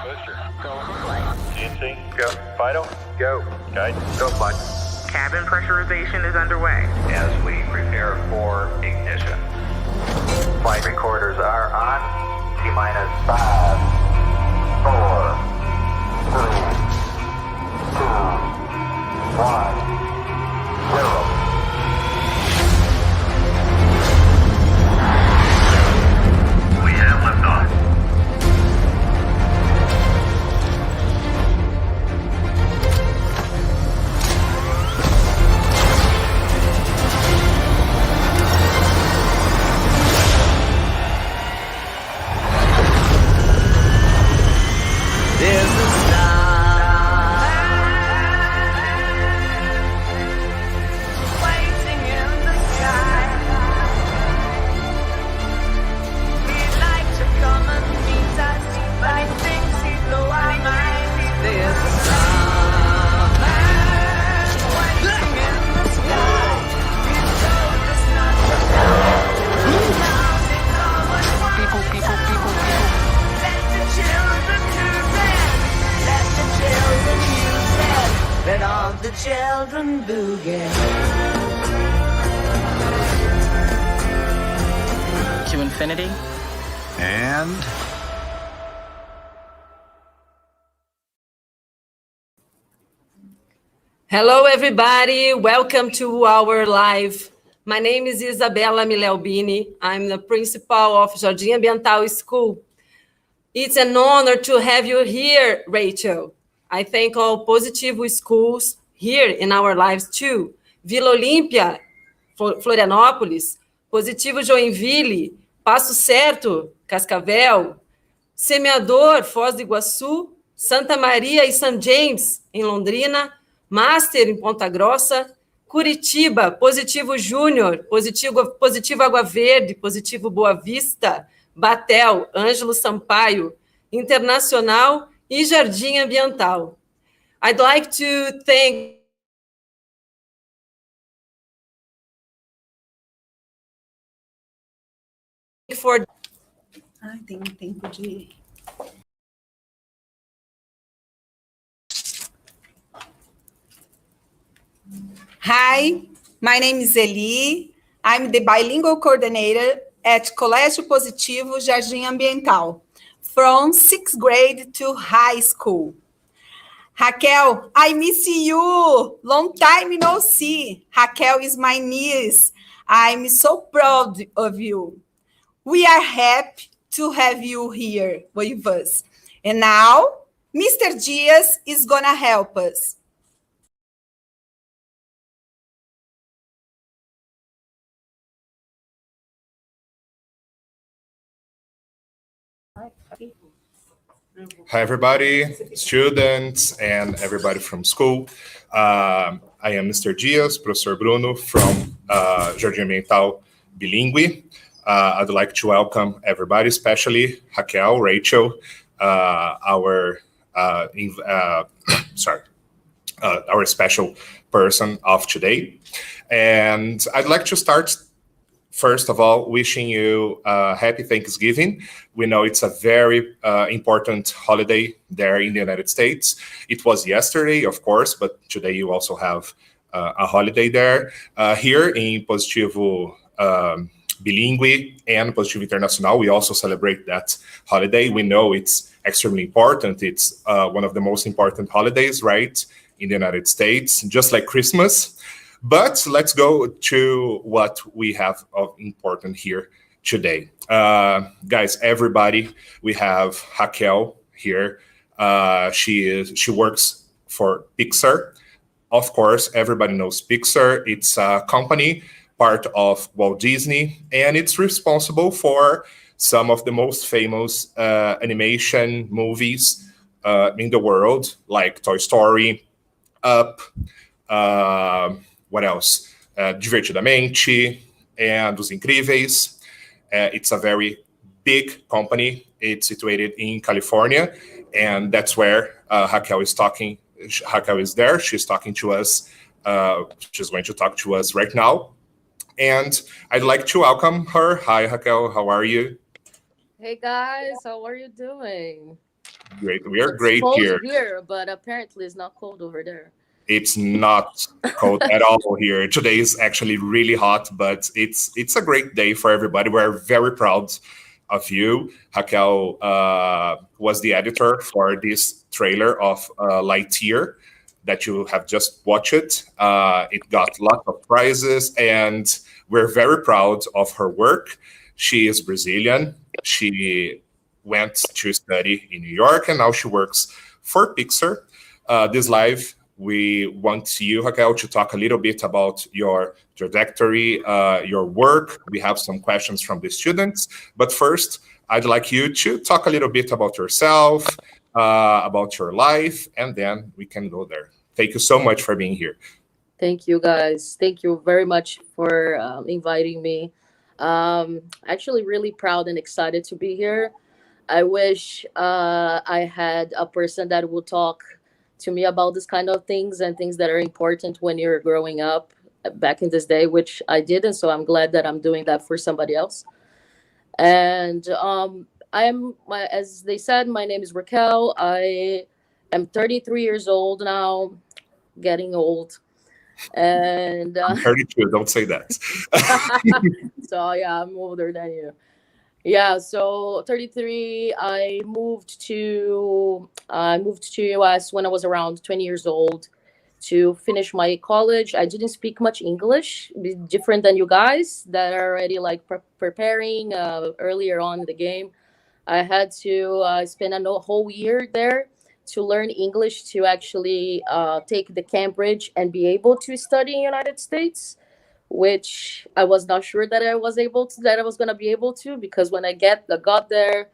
Booster, go. GNC, go. Vital, go. Guidance, go flight. Cabin pressurization is underway. As we prepare for ignition. Flight recorders are on. T-minus 5, 4, 3, 2, 1, 0. We have liftoff. There's a star waiting in the sky. He'd like to come and meet us, but he thinks he'd blow our minds. There's a star waiting in the sky. He's told us not to go. Now they come and want people. Let the children do that. Let the children use that. Let all the children boogie. To infinity And Hello, everybody. Welcome to our live. My name is Isabella Milelbini. I'm the principal of Jardim Ambiental School. It's an honor to have you here, Rachel. I thank all Positivo schools here in our lives too. Vila Olímpia, Florianópolis, Positivo Joinville, Passo Certo, Cascavel, Semeador, Foz do Iguaçu, Santa Maria e St. James, em Londrina, Master, em Ponta Grossa, Curitiba, Positivo Júnior, Positivo Água Verde, Positivo Boa Vista, Batel, Ângelo Sampaio, Internacional e Jardim Ambiental. I'd like to thank for... Ai, tem tempo de... Hi, my name is Eli. I'm the bilingual coordinator at Colégio Positivo Jardim Ambiental, from 6th grade to high school. Raquel, I miss you. Long time no see. Raquel is my niece. I'm so proud of you. We are happy to have you here with us. And now, Mr. Diaz is gonna help us. Hi, everybody, students, and everybody from school. I am Mr. Dias, Professor Bruno from Jardim Ambiental Bilingue. I'd like to welcome everybody, especially Raquel, Rachel, our special person of today. And I'd like to start, first of all, wishing you a happy Thanksgiving. We know it's a very important holiday there in the United States. It was yesterday, of course, but today you also have a holiday there. Here in Positivo Bilingue and Positivo Internacional, we also celebrate that holiday. We know it's extremely important. It's one of the most important holidays, right, in the United States, just like Christmas. But let's go to what we have of important here today. Guys, everybody, we have Raquel here. She works for Pixar. Of course, everybody knows Pixar. It's a company, part of Walt Disney, and it's responsible for some of the most famous animation movies in the world, like Toy Story, Up, what else? Divertidamente, and Os Incríveis. It's a very big company. It's situated in California, and that's where Raquel is talking. Raquel is there. She's talking to us. She's going to talk to us right now. And I'd like to welcome her. Hi, Raquel. How are you? Hey, guys. How are you doing? Great. We are It's great cold here. here, but apparently it's not cold over there. It's not cold at all here. Today is actually really hot, but it's a great day for everybody. We're very proud of you. Raquel was the editor for this trailer of Lightyear that you have just watched. It got lots of prizes, and we're very proud of her work. She is Brazilian. She went to study in New York, and now she works for Pixar. This live, we want you, Raquel, to talk a little bit about your trajectory, your work. We have some questions from the students. But first, I'd like you to talk a little bit about yourself, about your life, and then we can go there. Thank you so much for being here. Thank you, guys. Thank you very much for inviting me. Actually, really proud and excited to be here. I wish I had a person that would talk to me about this kind of things and things that are important when you're growing up back in this day, which I didn't. So I'm glad that I'm doing that for somebody else. And as they said, my name is Raquel. I am 33 years old now, getting old. And I'm 32, don't say that. so yeah, I'm older than you. Yeah, so 33. I moved to US when I was around 20 years old to finish my college. I didn't speak much English, different than you guys that are already like preparing earlier on in the game. I had to spend a whole year there to learn English to actually take the Cambridge and be able to study in the United States, which I was not sure that I was going to be able to, because when I got there,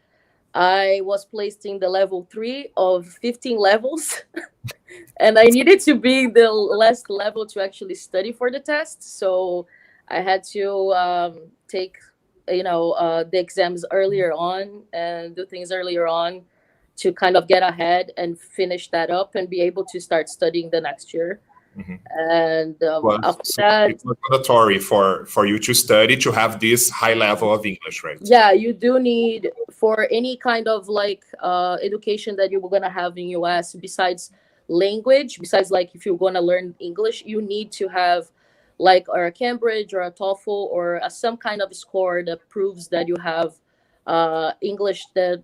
I was placed in the level 3 of 15 levels, and I needed to be the last level to actually study for the test. So I had to take, the exams earlier on and do things earlier on to kind of get ahead and finish that up and be able to start studying the next year. Mhm. And after that, it's mandatory for you to study to have this high level of English, right? yeah, you do need, for any kind of like education that you're gonna have in US, besides language, besides like if you're gonna learn English, you need to have like or a Cambridge or a TOEFL or some kind of score that proves that you have English that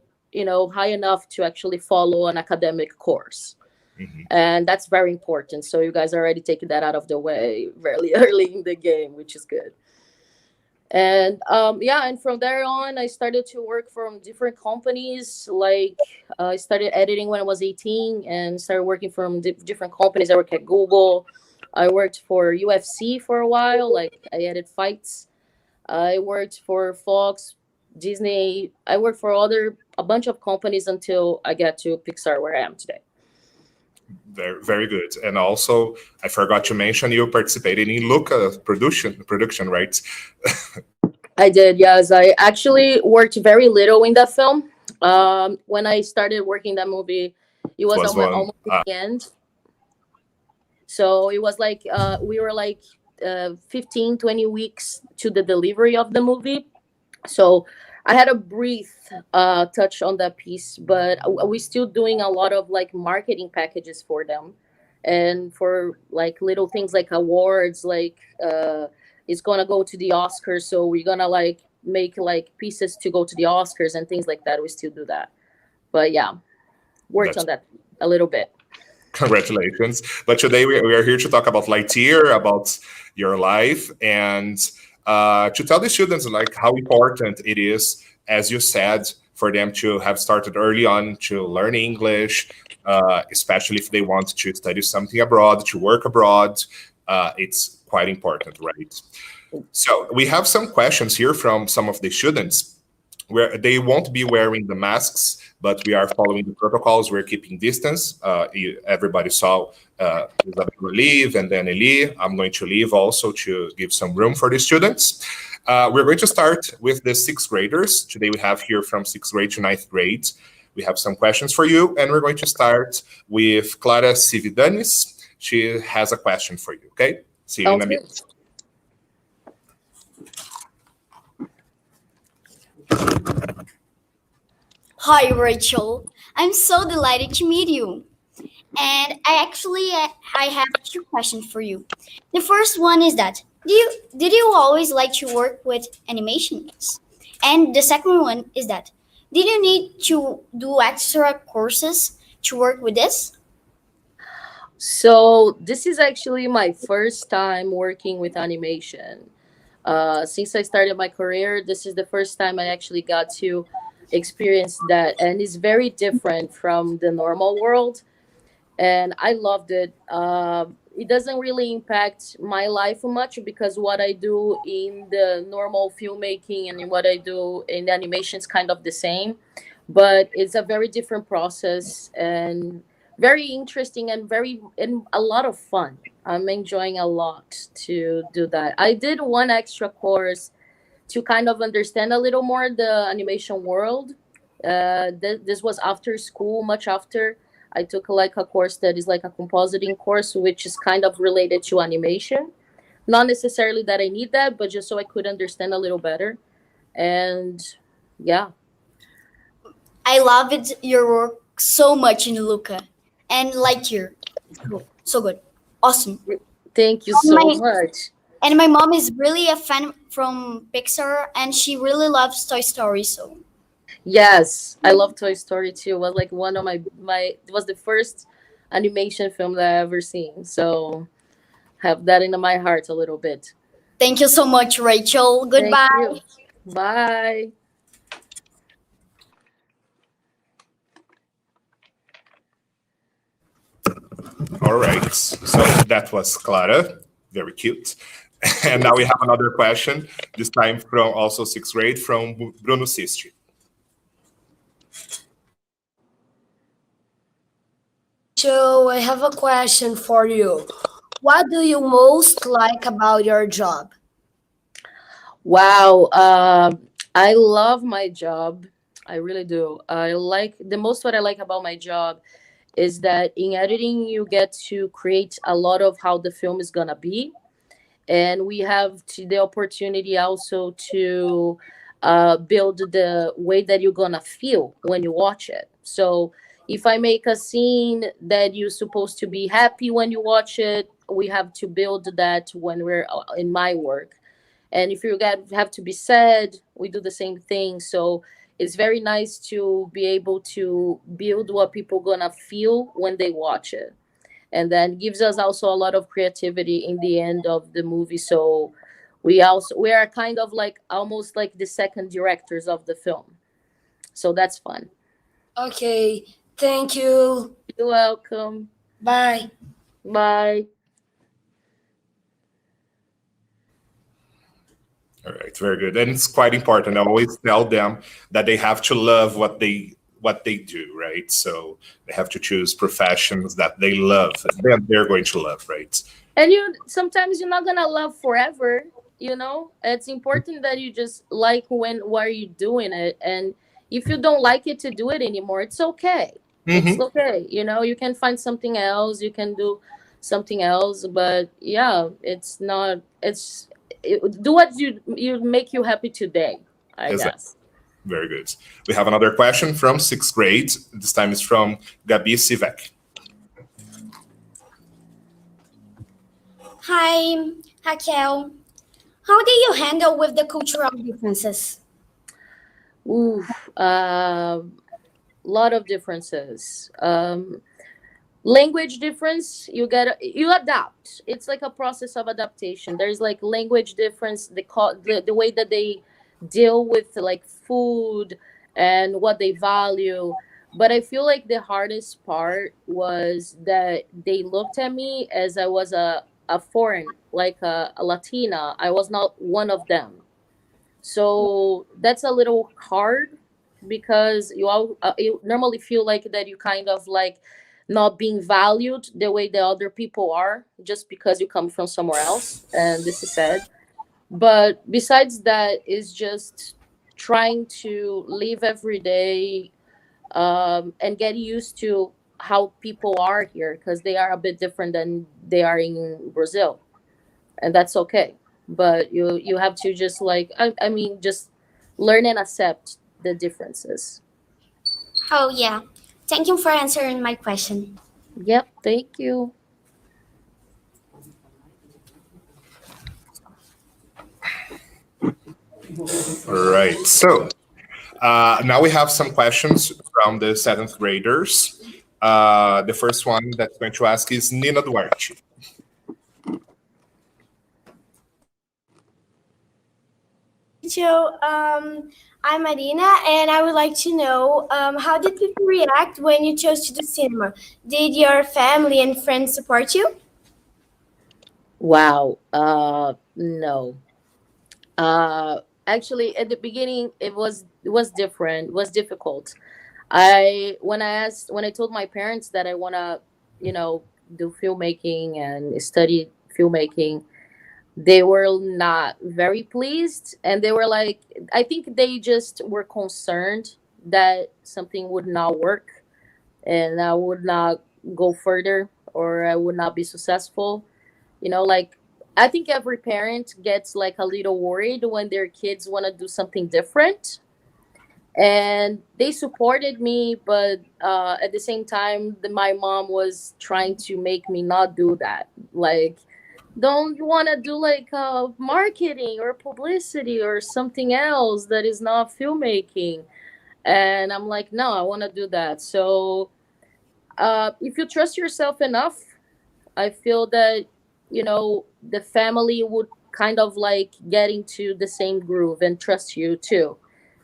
high enough to actually follow an academic course. Mhm. And that's very important. So you guys are already taking that out of the way very early in the game, which is good. And and from there on, I started to work from different companies. Like I started editing when I was 18 and started working from different companies. I worked at Google. I worked for UFC for a while. Like I edited fights. I worked for Fox, Disney. I worked for a bunch of companies until I got to Pixar, where I am today. Very, very good. And also, I forgot to mention you participated in Luca production, right? I did, yes. I actually worked very little in that film. When I started working that movie, it was almost at the end. So it was like we were like 15, 20 weeks to the delivery of the movie. So I had a brief touch on that piece, but we're still doing a lot of like marketing packages for them, and for like little things like awards, like it's gonna go to the Oscars, so we're gonna like make like pieces to go to the Oscars and things like that. We still do that, but yeah, worked on that a little bit. Congratulations. But today we are here to talk about Lightyear, about your life, and to tell the students like how important it is, as you said, for them to have started early on to learn English, especially if they want to study something abroad, to work abroad. It's quite important, right? So we have some questions here from some of the students, where they won't be wearing the masks, but we are following the protocols. We're keeping distance. Everybody saw Isabella leave, and then Eli. I'm going to leave also to give some room for the students. We're going to start with the sixth graders. Today we have here from sixth grade to ninth grade. We have some questions for you, and we're going to start with Clara Cividanis. She has a question for you, okay? See you in a minute. Hi, Rachel. I'm so delighted to meet you. And I have two questions for you. The first one is that did you always like to work with animations? And the second one is that did you need to do extra courses to work with this? So this is actually my first time working with animation. Since I started my career, this is the first time I actually got to experience that, and it's very different from the normal world. And I loved it. It doesn't really impact my life much because what I do in the normal filmmaking and what I do in the animation is kind of the same, but it's a very different process and very interesting and very and a lot of fun. I'm enjoying a lot to do that. I did one extra course to kind of understand a little more the animation world. This was after school, much after I took like a course that is like a compositing course, which is kind of related to animation. Not necessarily that I need that, but just so I could understand a little better. And yeah, I loved your work so much in Luca and Lightyear. So good. Awesome. thank you And so my, much. and my mom is really a fan from Pixar and she really loves Toy Story. So Yes, I love Toy Story too. It was like one of my it was the first animation film that I ever seen. So have that in my heart a little bit. thank you so much, Rachel. Thank Goodbye. you. Bye. All right. So that was Clara. Very cute. And now we have another question, this time from also sixth grade, from Bruno Sisti. So I have a question for you. What do you most like about your job? Wow. I love my job. I really do. I like the most what I like about my job is that in editing you get to create a lot of how the film is gonna be, and we have the opportunity also to build the way that you're gonna feel when you watch it. So if I make a scene that you're supposed to be happy when you watch it, we have to build that when we're in my work. And if you have to be sad, we do the same thing. So it's very nice to be able to build what people gonna feel when they watch it, and then gives us also a lot of creativity in the end of the movie. So we are kind of like almost like the second directors of the film. So that's fun. Okay, thank you. You're welcome. Bye. Bye. All right, very good. And it's quite important. I always tell them that they have to love what they do, right? So they have to choose professions that they love, then they're going to love, right? And you sometimes you're not gonna love forever, you know. It's important that you just like when why are you doing it, and if you don't like it to do it anymore, it's okay. It's Hmm. okay, you know. You can find something else, you can do something else, but yeah, it's not do what you make you happy today, I Exactly. guess. Very good. We have another question from sixth grade. This time is from Gabi Sivek. Hi, Raquel. How do you handle with the cultural differences? Ooh, lot of differences. Language difference, you adapt. It's like a process of adaptation. There's like language difference, the way that they deal with like food and what they value. But I feel like the hardest part was that they looked at me as I was a foreign, like a Latina. I was not one of them. So that's a little hard because you normally feel like that you kind of like not being valued the way the other people are just because you come from somewhere else, and this is sad. But besides that, is just trying to live every day, and get used to how people are here because they are a bit different than they are in Brazil, and that's okay. But you have to just like I mean just learn and accept the differences. Oh, yeah. Thank you for answering my question. Yep, thank you. All right. So now we have some questions from the seventh graders. The first one that's going to ask is Nina Duarte. So, I'm Marina, and I would like to know how did people react when you chose to do cinema? Did your family and friends support you? Wow. No. Actually, at the beginning, it was different. It was difficult. When I told my parents that I wanna, do filmmaking and study filmmaking, they were not very pleased, and they were like, I think they just were concerned that something would not work and I would not go further or I would not be successful. Like, I think every parent gets like a little worried when their kids want to do something different. And they supported me, but at the same time, my mom was trying to make me not do that. Like, don't you want to do like marketing or publicity or something else that is not filmmaking? And I'm like, no, I want to do that. So if you trust yourself enough, I feel that, the family would kind of like get into the same groove and trust you too,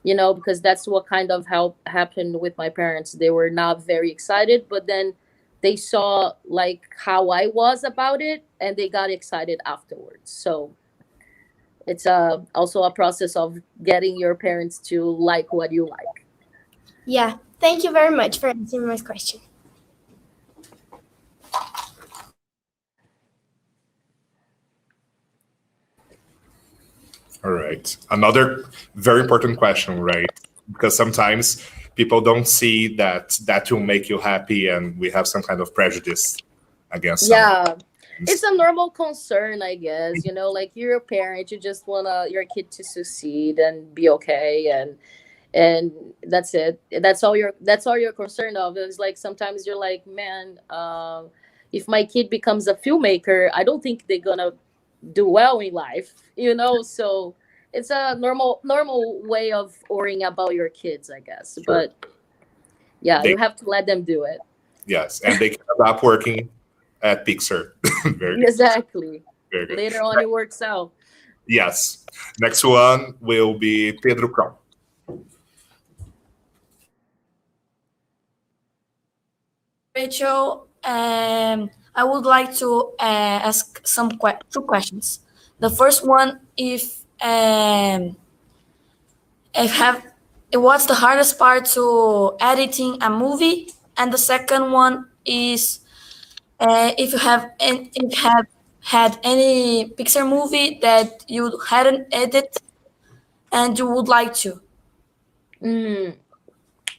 because that's what kind of help happened with my parents. They were not very excited, but then they saw like how I was about it and they got excited afterwards. So it's also a process of getting your parents to like what you like. Yeah. Thank you very much for answering my question. All right. Another very important question, right? Because sometimes people don't see that will make you happy, and we have some kind of prejudice against some. Yeah, it's a normal concern, I guess. Like, you're a parent, you just want your kid to succeed and be okay, and that's it. That's all you're concerned of. It's like sometimes you're like, man, if my kid becomes a filmmaker, I don't think they're gonna do well in life. So it's a normal way of worrying about your kids, I guess. Sure. But yeah, They, you have to let them do it. yes, and they can end up working at Pixar. Very good. Exactly. Very good. Later on, it works out. Yes. Next one will be Pedro Kron. Rachel, I would like to ask two questions. The first one, what's the hardest part to editing a movie, and the second one is if you have had any Pixar movie that you hadn't edited and you would like to. Mm.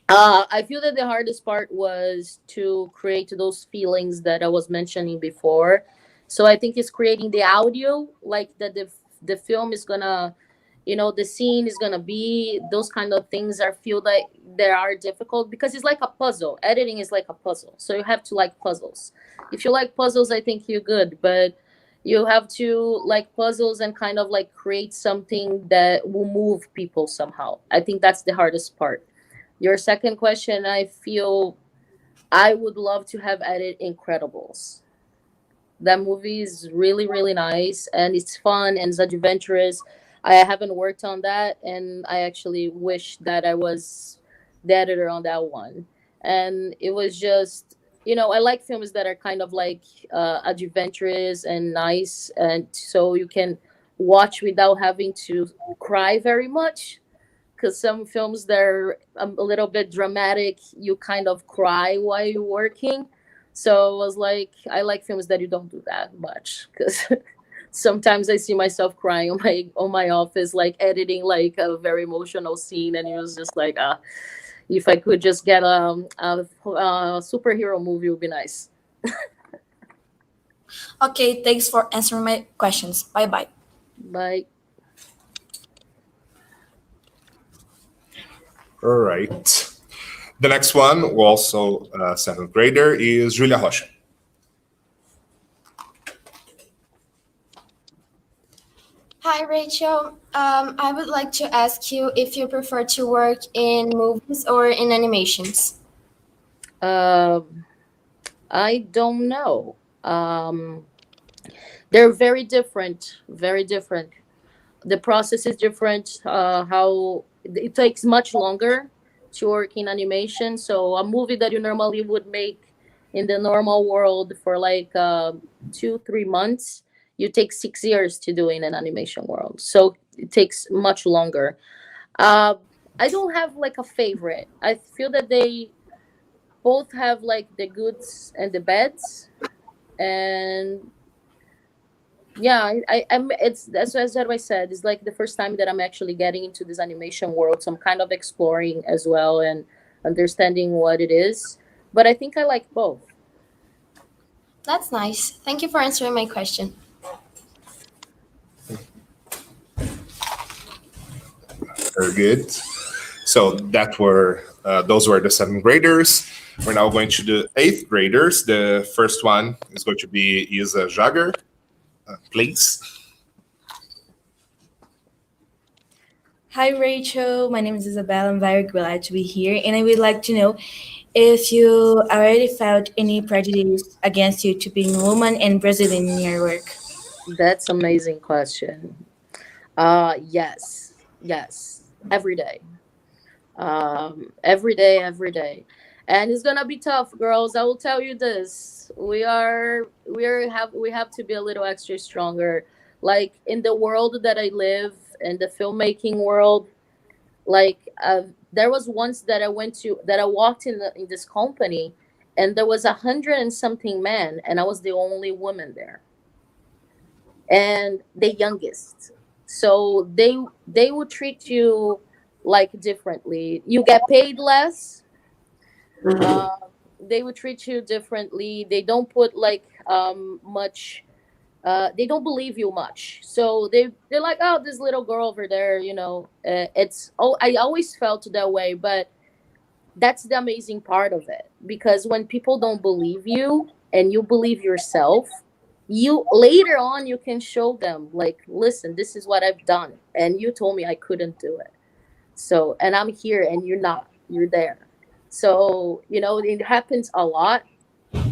I feel that the hardest part was to create those feelings that I was mentioning before. So I think it's creating the audio, like that the film is gonna, the scene is gonna be those kind of things. I feel that they are difficult because it's like a puzzle. Editing is like a puzzle, so you have to like puzzles. If you like puzzles, I think you're good, but you have to like puzzles and kind of like create something that will move people somehow. I think that's the hardest part. Your second question, I feel I would love to have edited Incredibles. That movie is really, really nice and it's fun and it's adventurous. I haven't worked on that, and I actually wish that I was the editor on that one. And it was just, I like films that are kind of like adventurous and nice, and so you can watch without having to cry very much, because some films that are a little bit dramatic, you kind of cry while you're working. So I was like, I like films that you don't do that much, because sometimes I see myself crying on my office, like editing like a very emotional scene, and it was just like, if I could just get a superhero movie, it would be nice. Okay, thanks for answering my questions. Bye bye. Bye. All right. The next one, also seventh grader, is Julia Rocha. Hi, Rachel. I would like to ask you if you prefer to work in movies or in animations. I don't know. They're very different. Very different. The process is different. How it takes much longer to work in animation. So a movie that you normally would make in the normal world for like 2 3 months, you take 6 years to do in an animation world. So it takes much longer. Uh, I don't have like a favorite. I feel that they both have like the goods and the bads, and yeah, I'm it's that's what I said, it's like the first time that I'm actually getting into this animation world, so I'm kind of exploring as well and understanding what it is, but I think I like both. That's nice. Thank you for answering my question. Very good. So those were the seventh graders. We're now going to the eighth graders. The first one is going to be Isa Jagger. Please. Hi, Rachel. My name is Isabel. I'm very glad to be here. And I would like to know if you already felt any prejudice against you to being a woman and Brazilian in your work. That's amazing question. Yes, every day. Every day, and it's gonna be tough, girls. I will tell you this: we have to be a little extra stronger. Like in the world that I live, in the filmmaking world, like there was once that I walked in this company, and there was 100 and something men, and I was the only woman there, and the youngest. So they will treat you like differently. You get paid less. uh, they would treat you differently. They don't put like much. They don't believe you much. So they're like, oh, this little girl over there. It's oh, I always felt that way, but that's the amazing part of it, because when people don't believe you and you believe yourself, you later on you can show them like, listen, this is what I've done, and you told me I couldn't do it. So, and I'm here and you're not, you're there. So, it happens a lot.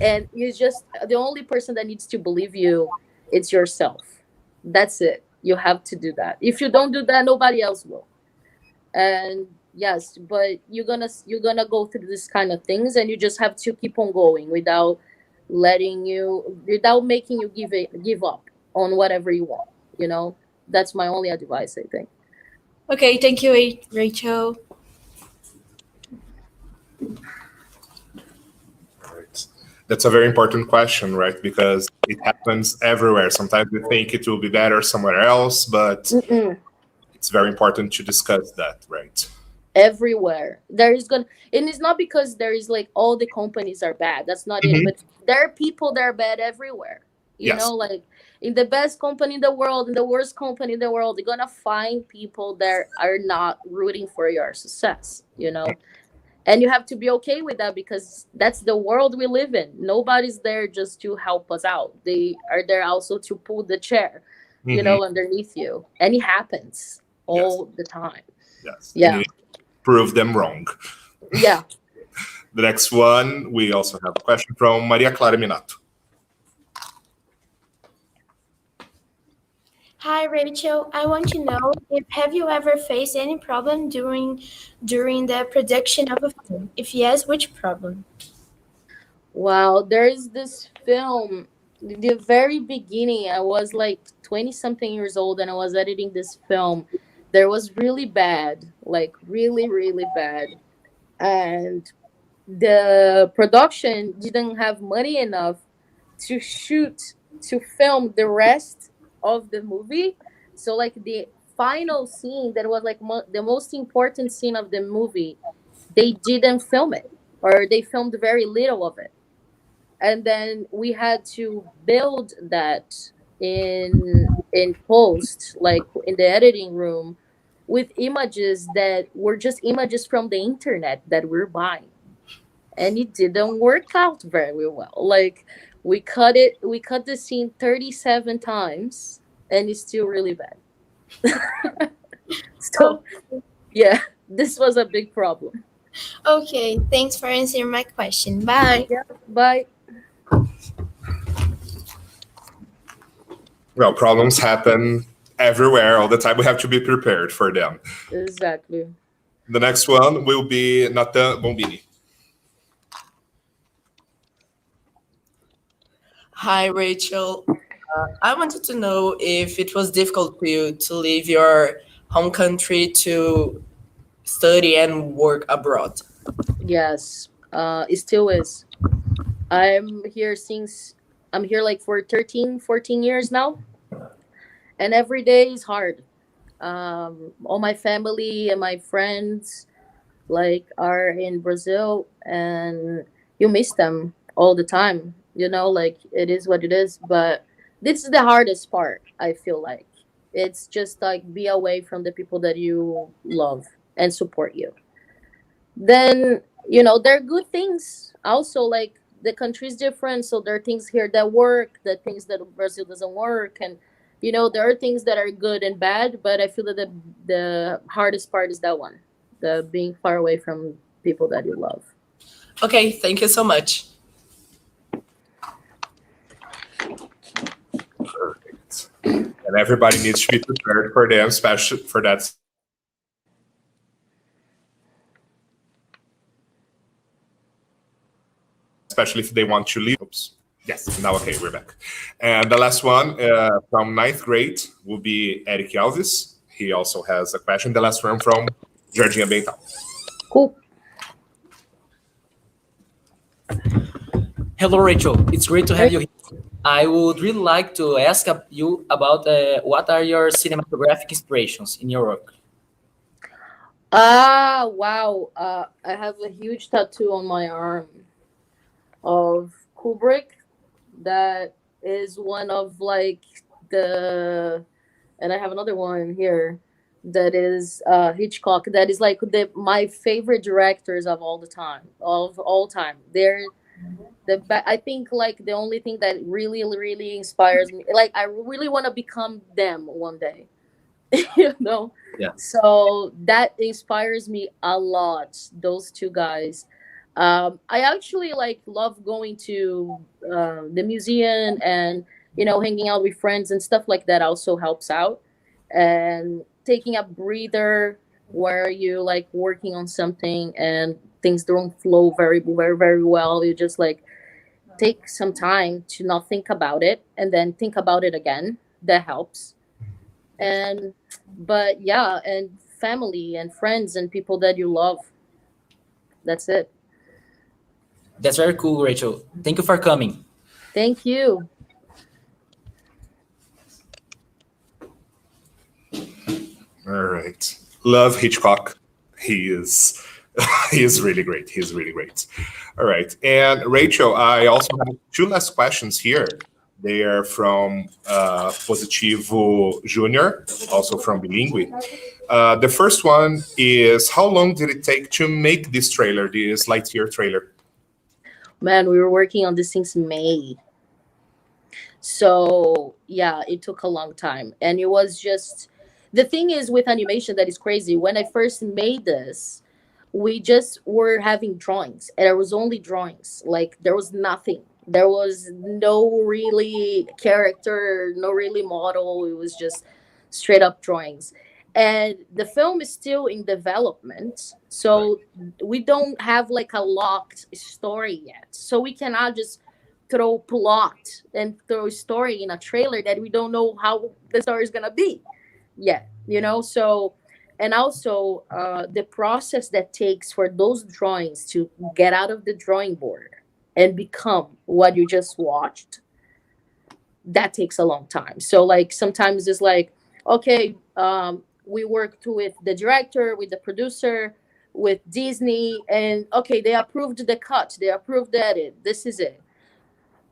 And you just, the only person that needs to believe you, it's yourself. That's it. You have to do that. If you don't do that, nobody else will. And yes, but you're gonna go through this kind of things, and you just have to keep on going without making you give up on whatever you want. That's my only advice, I think. Okay, thank you, Rachel. Right. That's a very important question, right? Because it happens everywhere. Sometimes we think it will be better somewhere else, but Mm-mm. it's very important to discuss that, right? Everywhere there is gonna, and it's not because there is like all the companies are bad, that's not it, Mhm. but there are people that are bad everywhere. Yes. Like in the best company in the world, in the worst company in the world, you're gonna find people that are not rooting for your success. And you have to be okay with that, because that's the world we live in. Nobody's there just to help us out. They are there also to pull the chair Mhm. underneath you, and it happens all the time. Yes. And Yeah. you prove them wrong. Yeah. The next one, we also have a question from Maria Clara Minato. Hi, Rachel. I want to know if have you ever faced any problem during the production of a film? If yes, which problem? Wow, there's this film. The very beginning, I was like 20 something years old, and I was editing this film. There was really bad, like really, really bad. And the production didn't have money enough to film the rest of the movie. So, like, the final scene that was like the most important scene of the movie, they didn't film it, or they filmed very little of it, and then we had to build that in post, like in the editing room, with images that were just images from the internet that we're buying. and it didn't work out very well. Like we cut the scene 37 times, and it's still really bad. So yeah, this was a big problem. Okay, thanks for answering my question. Bye. Yeah, bye. Well, problems happen everywhere all the time. We have to be prepared for them. Exactly. The next one will be Nathan Bombini. Hi, Rachel. I wanted to know if it was difficult for you to leave your home country to study and work abroad. Yes, it still is. I'm here like for 13, 14 years now, and every day is hard. All my family and my friends like are in Brazil, and you miss them all the time. You know, like it is what it is. But this is the hardest part. I feel like it's just like be away from the people that you love and support you. Then there are good things also. Like the country is different, so there are things here that work, the things that Brazil doesn't work, and there are things that are good and bad. But I feel that the hardest part is that one, the being far away from people that you love. Okay, thank you so much. Perfect. And everybody needs to be prepared for them, especially for that. Especially if they want to leave. Oops. Yes, now okay, we're back. And the last one from ninth grade will be Eric Alves. He also has a question. The last one from Jardim Ambiental. Cool. Hello, Rachel. It's great to have you here. I would really like to ask you about what are your cinematographic inspirations in your work? Wow. I have a huge tattoo on my arm of Kubrick. That is one of like and I have another one here that is Hitchcock. That is like my favorite directors of all time. They're I think like the only thing that really really inspires me, like I really want to become them one day. Yeah. So that inspires me a lot, those two guys. I actually like love going to the museum, and hanging out with friends and stuff like that also helps out, and taking a breather where you like working on something and things don't flow very very very well. You just like take some time to not think about it and then think about it again. That helps. But yeah, and family and friends and people that you love. That's it. That's very cool, Rachel. Thank you for coming. Thank you. All right. Love Hitchcock. He is he is really great. He's really great. All right. And Rachel, I also have two last questions here. They are from Positivo Junior, also from Bilingue. The first one is, how long did it take to make this trailer, this Lightyear trailer? Man, we were working on this since May. So yeah, it took a long time. And it was just, the thing is with animation that is crazy. When I first made this, we just were having drawings, and it was only drawings. Like there was nothing. There was no really character, no really model. It was just straight up drawings. And the film is still in development, so we don't have like a locked story yet. So we cannot just throw plot and throw story in a trailer that we don't know how the story is gonna be yet. So, and also the process that takes for those drawings to get out of the drawing board and become what you just watched, that takes a long time. So like sometimes it's like, okay, we worked with the director, with the producer, with Disney, and okay, they approved the cut, they approved the edit, this is it.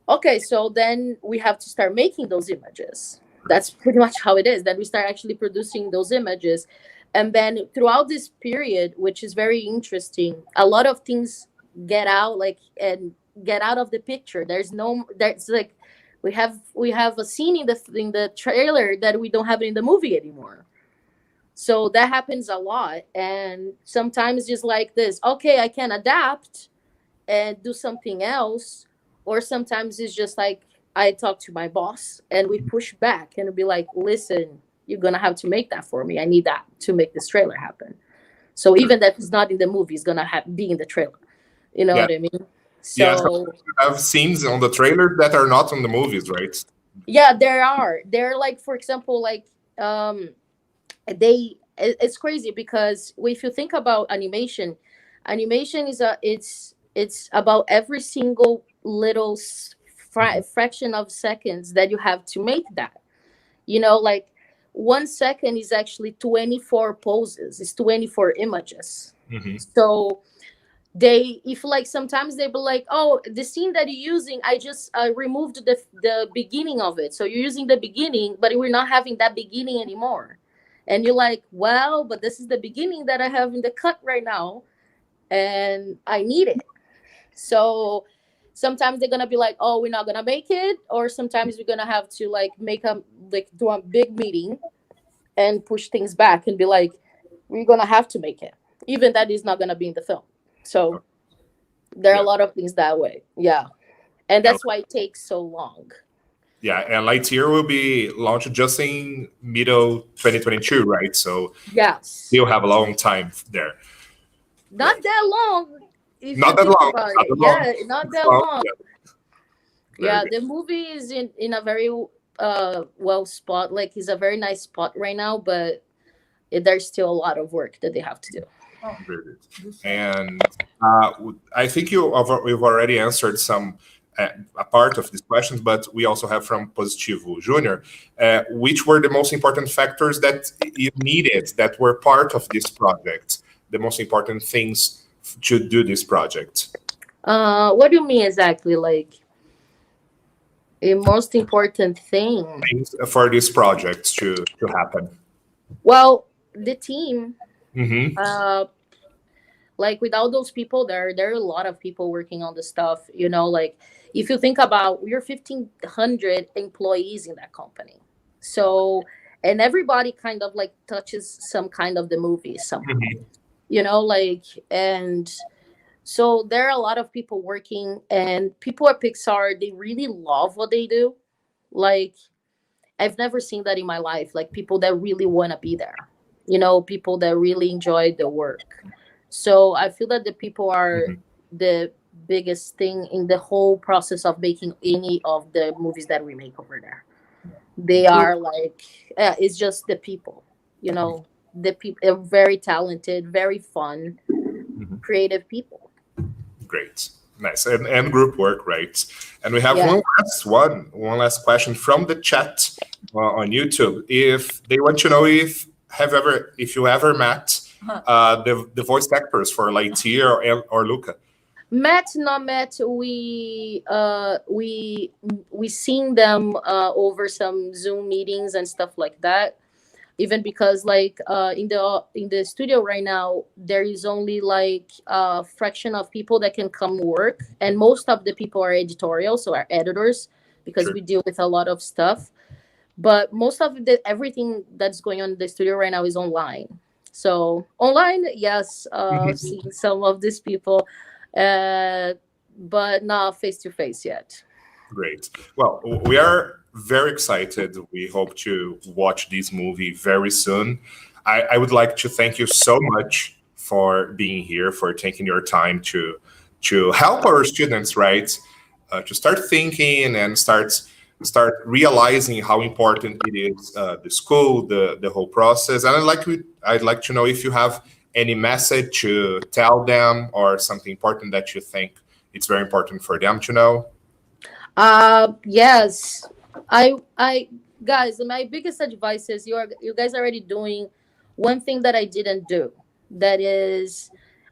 Okay, so then we have to start making those images. That's pretty much how it is. Then we start actually producing those images. And then throughout this period, which is very interesting, a lot of things get out, like, and get out of the picture. There's like we have a scene in the trailer that we don't have in the movie anymore. So that happens a lot, and sometimes just like this, okay, I can adapt and do something else, or sometimes it's just like I talk to my boss and we push back and be like, listen, you're gonna have to make that for me. I need that to make this trailer happen. So even that is not in the movie, it's gonna be in the trailer. You know Yeah. what I mean? Yeah, So you have scenes on the trailer that are not on the movies, right? yeah, there are. They're like, for example, like it's crazy because if you think about animation is it's about every single little fraction of seconds that you have to make that. You know, like 1 second is actually 24 poses, it's 24 images. Mhm. So they, if like sometimes they be like, oh, the scene that you're using, I just removed the beginning of it, so you're using the beginning but we're not having that beginning anymore. And you're like, well, but this is the beginning that I have in the cut right now and I need it. So sometimes they're gonna be like, oh, we're not gonna make it, or sometimes we're gonna have to like do a big meeting and push things back and be like, we're gonna have to make it, even that is not gonna be in the film. So there are a lot of things that way. Yeah. And that's why it takes so long. Yeah, and Lightyear will be launched just in middle 2022, right? So yes, you'll have a long time there. Not that long. Not that long. Yeah, not that long. Yeah, the movie is in a very well spot. Like, it's a very nice spot right now, but there's still a lot of work that they have to do. Very good. And I think you've already answered some a part of these questions, but we also have from Positivo Junior, which were the most important factors that you needed that were part of this project, the most important things to do this project? What do you mean exactly? Like, a most important thing Things for this project to happen? Well, the team. Mm-hmm. Like, without those people, there are a lot of people working on the stuff. You know, like, if you think about, we're 1,500 employees in that company. So, and everybody kind of like touches some kind of the movie somehow. You know, like, and so there are a lot of people working, and people at Pixar, they really love what they do. Like, I've never seen that in my life. Like, people that really want to be there. You know, people that really enjoy the work. So I feel that the people are the biggest thing in the whole process of making any of the movies that we make over there. They are like, it's just the people, you know, the people are very talented, very fun, creative people. Great. Nice. And group work, right? And we have one last question from the chat on YouTube. If they want to know if you ever met the voice actors for Lightyear or Luca. Not met. We seen them over some Zoom meetings and stuff like that. Even because like in the studio right now, there is only like a fraction of people that can come work, and most of the people are editorial, so are editors, because we deal with a lot of stuff. But most of everything that's going on in the studio right now is online. So online, yes, seeing some of these people, but not face to face yet. Great. Well, we are very excited. We hope to watch this movie very soon. I would like to thank you so much for being here, for taking your time to help our students, right? To start thinking and start realizing how important it is, the school, the whole process. And I'd like to know if you have any message to tell them or something important that you think it's very important for them to know. Yes. I guys, my biggest advice is you guys are already doing one thing that I didn't do. That is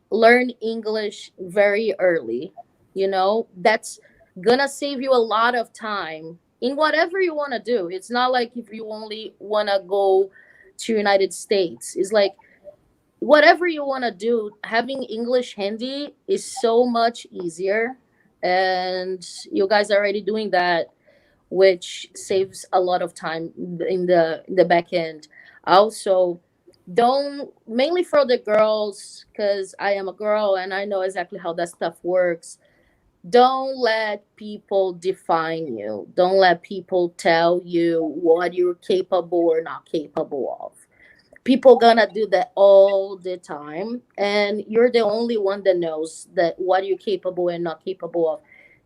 learn English very early. You know, that's gonna save you a lot of time in whatever you want to do. It's not like if you only want to go to United States. It's like whatever you want to do, having English handy is so much easier. And you guys are already doing that, which saves a lot of time in the back end. Also, don't, mainly for the girls, because I am a girl and I know exactly how that stuff works. Don't let people define you. Don't let people tell you what you're capable or not capable of. People gonna do that all the time, and you're the only one that knows that what you're capable and not capable of.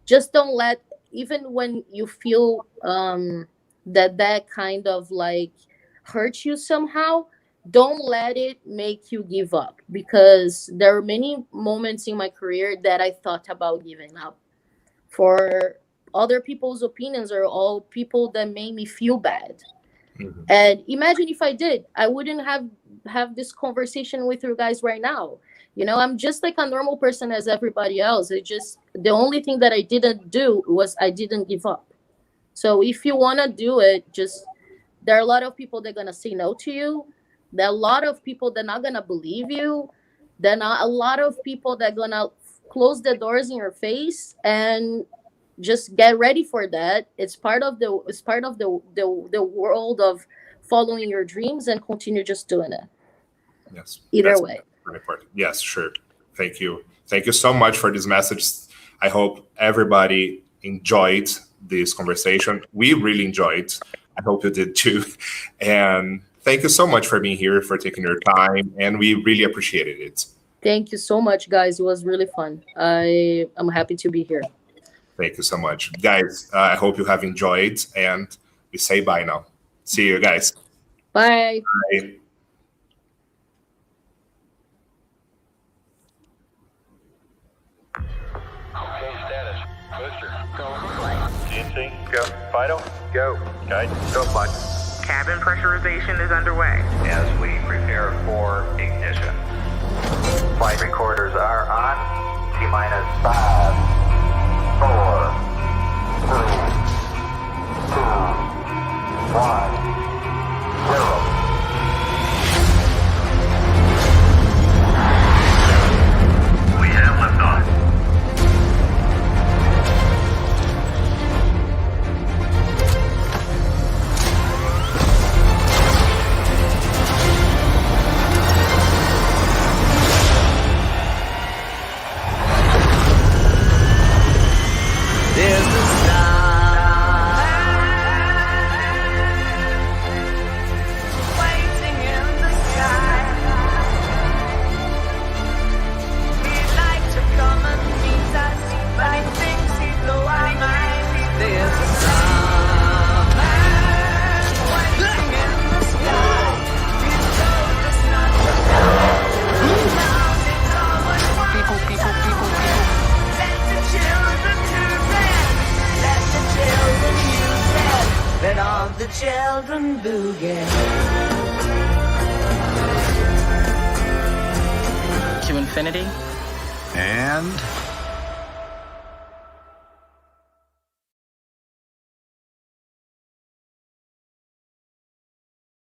Just don't let, even when you feel that kind of like hurts you somehow, don't let it make you give up, because there are many moments in my career that I thought about giving up for other people's opinions or all people that made me feel bad. And imagine if I did, I wouldn't have this conversation with you guys right now. I'm just like a normal person as everybody else. It just, the only thing that I didn't do was I didn't give up. So if you want to do it, just, there are a lot of people that are going to say no to you. There are a lot of people that are not going to believe you. There are not a lot of people that are going to close the doors in your face, and just get ready for that. It's part of the world of following your dreams, and continue just doing it. Yes. Either way. Very important. Yes, sure. Thank you. Thank you so much for this message. I hope everybody enjoyed this conversation. We really enjoyed. I hope you did too. And thank you so much for being here, for taking your time, and we really appreciated it. Thank you so much, guys. It was really fun. I'm happy to be here. Thank you so much. Guys, I hope you have enjoyed, and we say bye now. See you guys. Bye. Bye. Status. Booster. Go. GNC. Go. Vital. Go. Guide. Go. Flight. Cabin pressurization is underway. As we prepare for ignition. Flight recorders are on. T-minus 5, 4, 3, 2, 1, 0. We have liftoff. There's a star waiting in the sky. He'd like to come and meet us, but he thinks he'd blow our minds. There's a star waiting in the sky. He told us not to go. Now it's always one. People. Let the children let the children use it. Let all the children boogie. To infinity. And